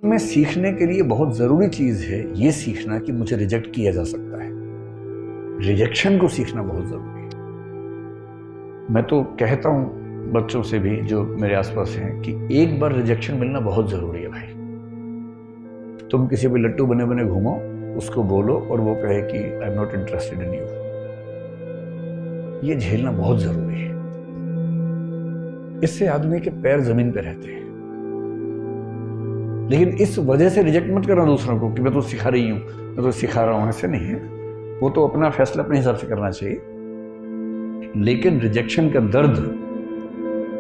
में सीखने के लिए बहुत ज़रूरी चीज़ है ये सीखना कि मुझे रिजेक्ट किया जा सकता है। रिजेक्शन को सीखना बहुत ज़रूरी है। मैं तो कहता हूँ बच्चों से भी जो मेरे आसपास हैं कि एक बार रिजेक्शन मिलना बहुत ज़रूरी है भाई। तुम किसी भी लट्टू बने बने घूमो, उसको बोलो और वो कहे कि I am not interested in you, ये झेलना बहुत ज़रूरी है। इससे आदमी के पैर ज़मीन पे रहते हैं। लेकिन इस वजह से रिजेक्ट मत करना दूसरों को कि मैं तो सिखा रही हूं, मैं तो सिखा रहा हूं, ऐसे नहीं है। वो तो अपना फैसला अपने हिसाब से करना चाहिए। लेकिन रिजेक्शन का दर्द,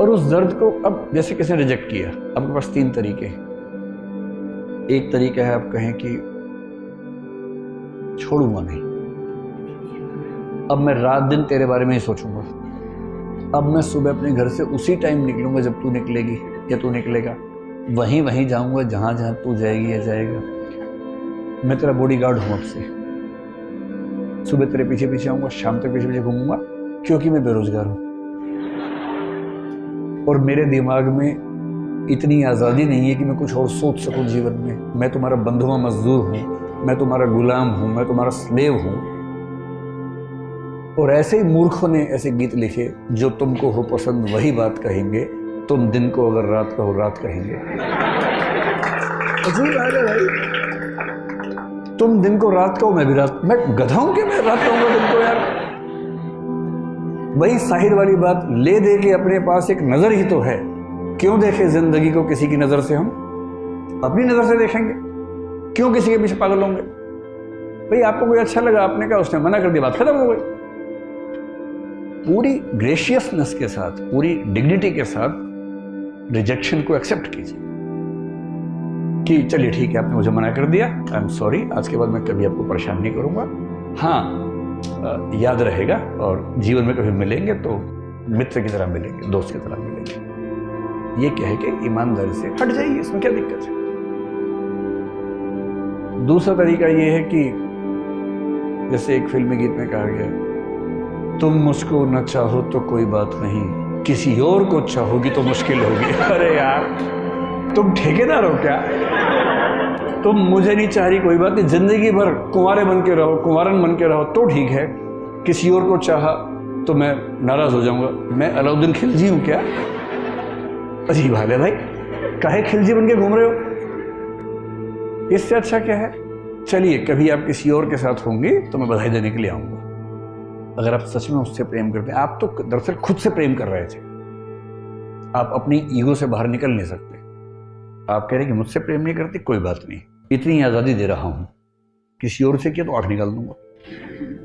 और उस दर्द को, अब जैसे किसी ने रिजेक्ट किया, आपके पास 3 तरीके हैं। एक तरीका है आप कहें कि छोड़ूंगा नहीं, अब मैं रात दिन तेरे बारे में ही सोचूंगा, अब मैं सुबह अपने घर से उसी टाइम निकलूंगा जब तू निकलेगी या तू निकलेगा, वहीं जाऊंगा जहां जहां तू जाएगी या जाएगा। मैं तेरा बॉडीगार्ड हूं, अब से सुबह तेरे पीछे पीछे आऊंगा, शाम तक पीछे पीछे घूमूंगा, क्योंकि मैं बेरोजगार हूं और मेरे दिमाग में इतनी आज़ादी नहीं है कि मैं कुछ और सोच सकूं जीवन में। मैं तुम्हारा बंधुआ मजदूर हूं, मैं तुम्हारा गुलाम हूं, मैं तुम्हारा स्लेव हूं। और ऐसे ही मूर्खों ने ऐसे गीत लिखे, जो तुमको हो पसंद वही बात कहेंगे, तुम दिन को अगर रात कहो रात कहेंगे। अजीब बात है भाई, तुम दिन को रात कहो मैं भी रात, मैं गधा हूं कि मैं रात कहूंगा दिन को यार। वही साहिर वाली बात, ले दे के अपने पास एक नजर ही तो है, क्यों देखे जिंदगी को किसी की नजर से, हम अपनी नजर से देखेंगे, क्यों किसी के पीछे पागल होंगे। भाई आपको कोई अच्छा लगा, आपने कहा, उसने मना कर दिया, बात खत्म हो गई। पूरी ग्रेशियसनेस के साथ, पूरी डिग्निटी के साथ रिजेक्शन को एक्सेप्ट कीजिए कि चलिए ठीक है, आपने मुझे मना कर दिया, आई एम सॉरी, आज के बाद मैं कभी आपको परेशान नहीं करूंगा। हाँ, याद रहेगा, और जीवन में कभी मिलेंगे तो मित्र की तरह मिलेंगे, दोस्त की तरह मिलेंगे। ये कह के ईमानदारी से हट जाइए, इसमें क्या दिक्कत है। दूसरा तरीका ये है कि जैसे एक फिल्मी गीत में कहा गया, तुम मुझको न चाहो तो कोई बात नहीं, किसी और को चाहोगी तो मुश्किल होगी। अरे यार, तुम ठेकेदार हो क्या? तुम मुझे नहीं चाह रही, कोई बात नहीं, जिंदगी भर कुंवारे बन के रहो, कुंवारन बन के रहो तो ठीक है। किसी और को चाहा तो मैं नाराज हो जाऊंगा। मैं अलाउद्दीन खिलजी हूं क्या? अजीब हाल है भाई, काहे खिलजी बन के घूम रहे हो? इससे अच्छा क्या है, चलिए कभी आप किसी और के साथ होंगे तो मैं बधाई देने के लिए आऊंगा। अगर आप सच में उससे प्रेम करते हैं, आप तो दरअसल खुद से प्रेम कर रहे थे, आप अपनी ईगो से बाहर निकल नहीं सकते। आप कह रहे कि मुझसे प्रेम नहीं करती, कोई बात नहीं, इतनी आज़ादी दे रहा हूं, किसी और से किया तो आंख निकाल दूंगा।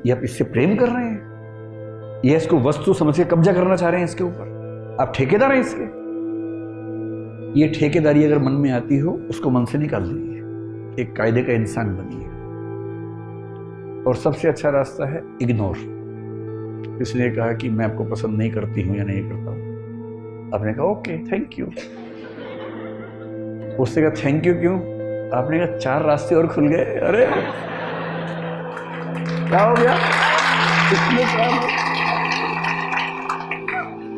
ये आप इससे प्रेम कर रहे हैं, ये इसको वस्तु समझ के कब्जा करना चाह रहे हैं इसके ऊपर, आप ठेकेदार हैं इसके। ये ठेकेदारी अगर मन में आती हो, उसको मन से निकाल दीजिए, एक कायदे का इंसान बनिए। और सबसे अच्छा रास्ता है इग्नोर। किसी कहा कि मैं आपको पसंद नहीं करती हूं या नहीं करता हूं, आपने कहा ओके थैंक यू। उससे कहा थैंक यू क्यों? आपने कहा 4 रास्ते और खुल गए। अरे क्या हो गया इसमें क्या?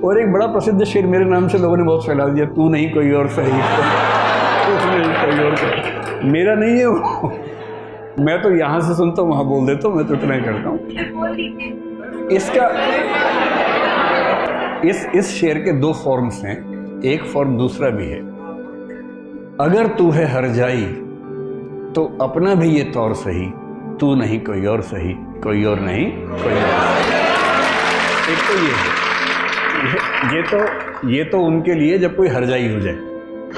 और एक बड़ा प्रसिद्ध शेर मेरे नाम से लोगों ने बहुत फैला दिया, तू नहीं कोई और सही, कोई और सही। मेरा नहीं है वो, मैं तो यहां से सुनता हूं वहां बोल देता हूं, मैं तो इतना ही करता हूं। इसका इस शेर के 2 फॉर्म्स हैं, एक फॉर्म दूसरा भी है। अगर तू है हर जाई तो अपना भी ये तौर सही, तू नहीं कोई और सही, कोई और नहीं कोई और। एक तो ये है, ये तो उनके लिए जब कोई हरजाई हो जाए,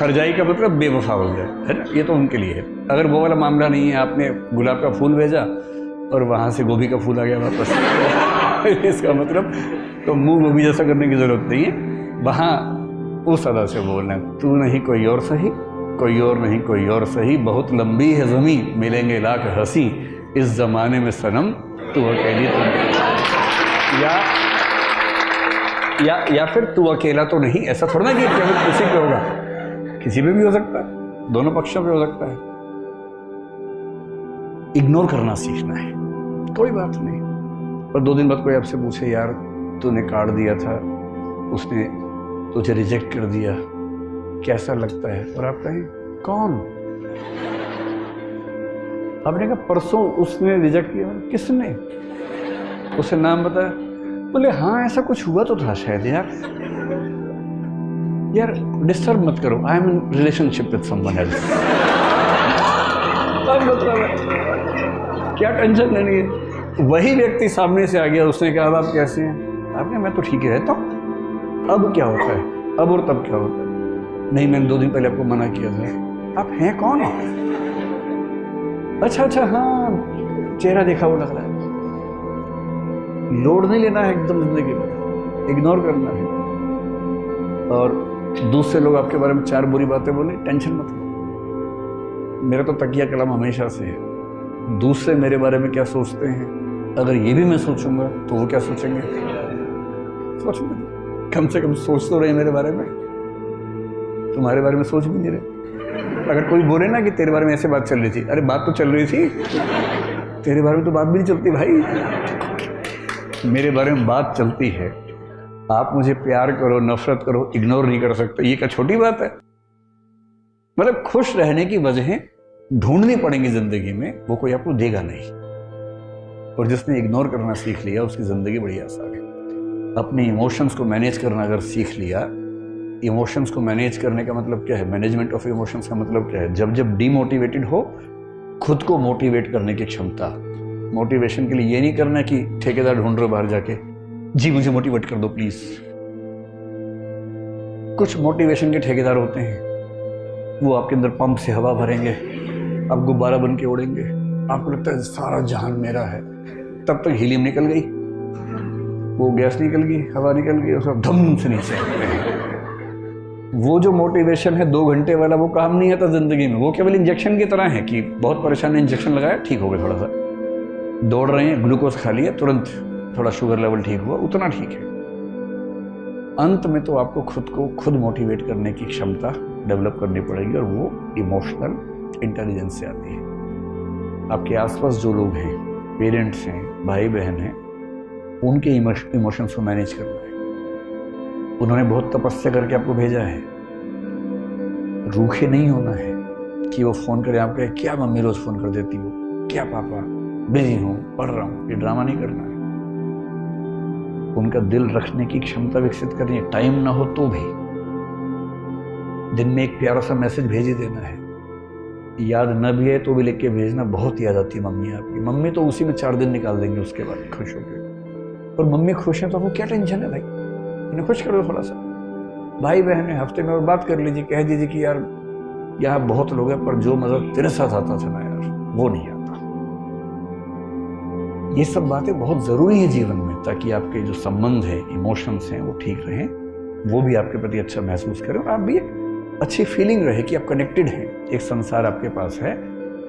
हरजाई का मतलब बेवफा हो जाए, है ना, ये तो उनके लिए है। अगर वो वाला मामला नहीं है, आपने गुलाब का फूल भेजा और वहां से गोभी का फूल आ गया वापस, इसका मतलब तो मुंह गोभी जैसा करने की जरूरत नहीं है, वहां उस अदा से बोलना, तू नहीं कोई और सही, कोई और नहीं कोई और सही, बहुत लंबी है ज़मीं, मिलेंगे लाख हंसी, इस जमाने में सनम तू अकेली तो नहीं। या फिर तू अकेला तो नहीं, ऐसा थोड़ा ना कि केवल किसी पे होगा, किसी पे भी हो सकता है, दोनों पक्षों पे हो सकता है। इग्नोर करना सीखना है, कोई बात नहीं। और 2 दिन बाद कोई आपसे पूछे, यार तूने काट दिया था, उसने तुझे रिजेक्ट कर दिया, कैसा लगता है? और आप कहें कौन? आपने कहा परसों उसने रिजेक्ट किया। किसने? उसे नाम बताया? बोले हाँ ऐसा कुछ हुआ तो था शायद। यार डिस्टर्ब मत करो, I am in relationship with someone else. क्या टेंशन लेनी है? वही व्यक्ति सामने से आ गया, उसने कहा आप कैसे हैं? आपने मैं तो ठीक ही रहता हूँ। अब क्या होता है? अब और तब क्या होता है? नहीं मैंने 2 दिन पहले आपको मना किया था। आप हैं कौन? अच्छा हाँ चेहरा देखा वो लग रहा है। लोड नहीं लेना है एकदम जिंदगी में, इग्नोर करना है। और दूसरे लोग आपके बारे में 4 बुरी बातें बोले, टेंशन मत लो। मेरा तो तकिया कलम हमेशा से है, दूसरे मेरे बारे में क्या सोचते हैं, अगर ये भी मैं सोचूंगा तो वो क्या सोचेंगे? सोचेंगे कम से कम सोच तो रहे मेरे बारे में, तुम्हारे बारे में सोच भी नहीं रहे। अगर कोई बोले ना कि तेरे बारे में ऐसे बात चल रही थी, अरे बात तो चल रही थी, तेरे बारे में तो बात भी नहीं चलती भाई, मेरे बारे में बात चलती है। आप मुझे प्यार करो नफरत करो, इग्नोर नहीं कर सकते, ये क्या छोटी बात है? मतलब खुश रहने की वजहें ढूंढनी पड़ेंगी जिंदगी में, वो कोई आपको देगा नहीं। और जिसने इग्नोर करना सीख लिया उसकी जिंदगी बड़ी आसान है। अपने इमोशंस को मैनेज करना अगर सीख लिया, इमोशंस को मैनेज करने का मतलब क्या है? मैनेजमेंट ऑफ इमोशंस का मतलब क्या है? जब जब डीमोटिवेटेड हो, खुद को मोटिवेट करने की क्षमता। मोटिवेशन के लिए ये नहीं करना कि ठेकेदार ढूंढ रहे बाहर जाके, जी मुझे मोटिवेट कर दो प्लीज। कुछ मोटिवेशन के ठेकेदार होते हैं, वो आपके अंदर पंप से हवा भरेंगे, आप गुब्बारा बन के उड़ेंगे, आपको लगता है सारा जहान मेरा है। तब तक हीलियम निकल गई, वो गैस निकल गई, हवा निकल गई, उसका धम से नीचे आते हैं। वो जो मोटिवेशन है 2 घंटे वाला, वो काम नहीं आता जिंदगी में। वो केवल इंजेक्शन की तरह है कि बहुत परेशान है, इंजेक्शन लगाया ठीक हो गया, थोड़ा सा दौड़ रहे हैं ग्लूकोज खा लिया, तुरंत थोड़ा शुगर लेवल ठीक हुआ, उतना ठीक है। अंत में तो आपको खुद को खुद मोटिवेट करने की क्षमता डेवलप करनी पड़ेगी, और वो इमोशनल इंटेलिजेंस से आती है। आपके आसपास जो लोग हैं, पेरेंट्स हैं, भाई बहन हैं, उनके इमोशंस को मैनेज करना है। उन्होंने बहुत तपस्या करके आपको भेजा है, रूखे नहीं होना है कि वो फोन करे आप कहे क्या मम्मी रोज फोन कर देती हो, क्या पापा बिजी हूँ पढ़ रहा हूँ, ये ड्रामा नहीं करना है। उनका दिल रखने की क्षमता विकसित करनी है। टाइम ना हो तो भी दिन में एक प्यारा सा मैसेज भेज ही देना है। याद न भी है तो भी लिख के भेजना, बहुत याद आती है मम्मी आपकी। मम्मी तो उसी में 4 दिन निकाल देंगे, उसके बाद खुश होकर। और मम्मी खुश है तो वो क्या टेंशन है भाई, इन्हें खुश करो थोड़ा सा। भाई बहन है, हफ्ते में और बात कर लीजिए, कह दीजिए कि यार यहाँ बहुत लोग हैं पर जो मजा तेरे साथ आता था ना यार, वो नहीं आता। ये सब बातें बहुत जरूरी है जीवन में, ताकि आपके जो संबंध है, इमोशंस हैं, वो ठीक रहें, वो भी आपके प्रति अच्छा महसूस करें, और आप भी एक अच्छी फीलिंग रहे कि आप कनेक्टेड हैं। एक संसार आपके पास है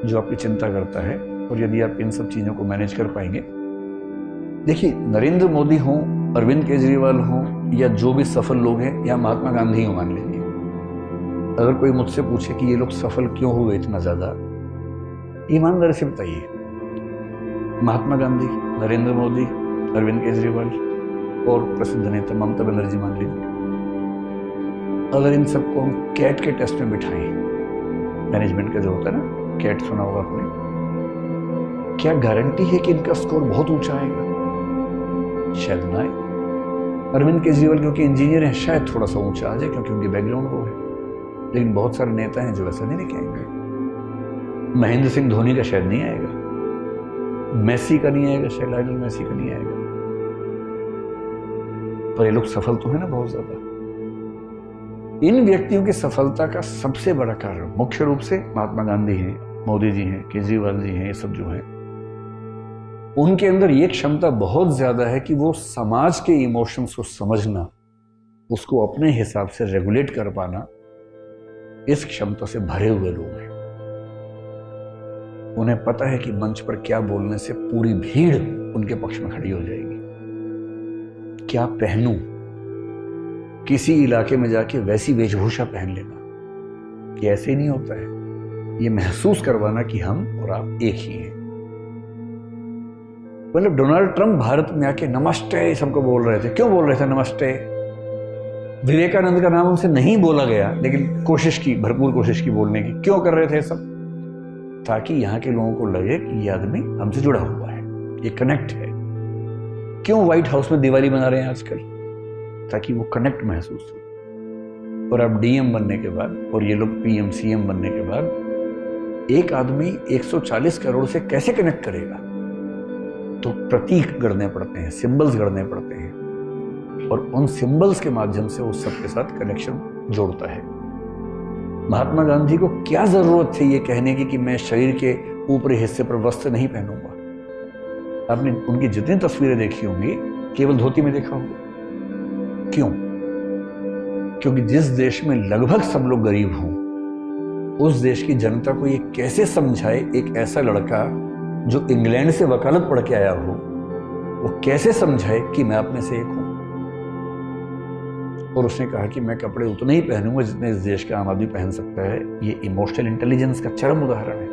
जो आपकी चिंता करता है। और यदि आप इन सब चीज़ों को मैनेज कर पाएंगे, देखिए नरेंद्र मोदी हों, अरविंद केजरीवाल हों, या जो भी सफल लोग हैं, या महात्मा गांधी हो मान लीजिए, अगर कोई मुझसे पूछे कि ये लोग सफल क्यों हुए इतना ज़्यादा, ईमानदारी से बताइए। महात्मा गांधी, नरेंद्र मोदी, अरविंद केजरीवाल और प्रसिद्ध नेता ममता बनर्जी मान लीजिए, अगर इन सबको हम कैट के टेस्ट में बिठाएं, मैनेजमेंट का जो होता है ना, कैट सुना होगा आपने, क्या गारंटी है कि इनका स्कोर बहुत ऊंचा आएगा? शायद ना आए। अरविंद केजरीवाल क्योंकि इंजीनियर हैं, शायद थोड़ा सा ऊंचा आ जाए क्योंकि उनकी बैकग्राउंड वो है, लेकिन बहुत सारे नेता हैं जो ऐसा नहीं लेके आएंगे। महेंद्र सिंह धोनी का शायद नहीं आएगा, मेसी का नहीं आएगा, शायद लायनल मेसी का नहीं आएगा, पर ये लोग सफल तो है ना बहुत ज्यादा। इन व्यक्तियों की सफलता का सबसे बड़ा कारण मुख्य रूप से महात्मा गांधी हैं, मोदी जी हैं, केजरीवाल जी हैं, ये सब जो हैं, उनके अंदर ये क्षमता बहुत ज्यादा है कि वो समाज के इमोशंस को समझना, उसको अपने हिसाब से रेगुलेट कर पाना, इस क्षमता से भरे हुए लोग हैं। उन्हें पता है कि मंच पर क्या बोलने से पूरी भीड़ उनके पक्ष में खड़ी हो जाएगी, क्या पहनूं, किसी इलाके में जाके वैसी वेशभूषा पहन लेना, कि ऐसे नहीं होता है, ये महसूस करवाना कि हम और आप एक ही हैं। मतलब डोनाल्ड ट्रंप भारत में आके नमस्ते सबको बोल रहे थे, क्यों बोल रहे थे नमस्ते? विवेकानंद का नाम उनसे नहीं बोला गया, लेकिन कोशिश की, भरपूर कोशिश की बोलने की। क्यों कर रहे थे सब? ताकि यहाँ के लोगों को लगे कि ये आदमी हमसे जुड़ा हुआ है, ये कनेक्ट है। क्यों व्हाइट हाउस में दिवाली मना रहे हैं आजकल? ताकि वो कनेक्ट महसूस हो। और अब डीएम बनने के बाद और ये लोग पीएम सीएम बनने के बाद एक आदमी 140 करोड़ से कैसे कनेक्ट करेगा? तो प्रतीक गढ़ने पड़ते हैं, सिंबल्स गढ़ने पड़ते हैं, और उन सिंबल्स के माध्यम से उस सबके साथ कनेक्शन जोड़ता है। महात्मा गांधी को क्या जरूरत थी ये कहने की कि मैं शरीर के ऊपरी हिस्से पर वस्त्र नहीं पहनूंगा? आपने उनकी जितनी तस्वीरें देखी होंगी केवल धोती में देखा होगा। क्यों? क्योंकि जिस देश में लगभग सब लोग गरीब हों, उस देश की जनता को ये कैसे समझाए एक ऐसा लड़का जो इंग्लैंड से वकालत पढ़ के आया हो, वो कैसे समझाए कि मैं आप में से एक हूं? और उसने कहा कि मैं कपड़े उतने ही पहनूंगा जितने इस देश का आम आदमी पहन सकता है। ये इमोशनल इंटेलिजेंस का चरम उदाहरण है।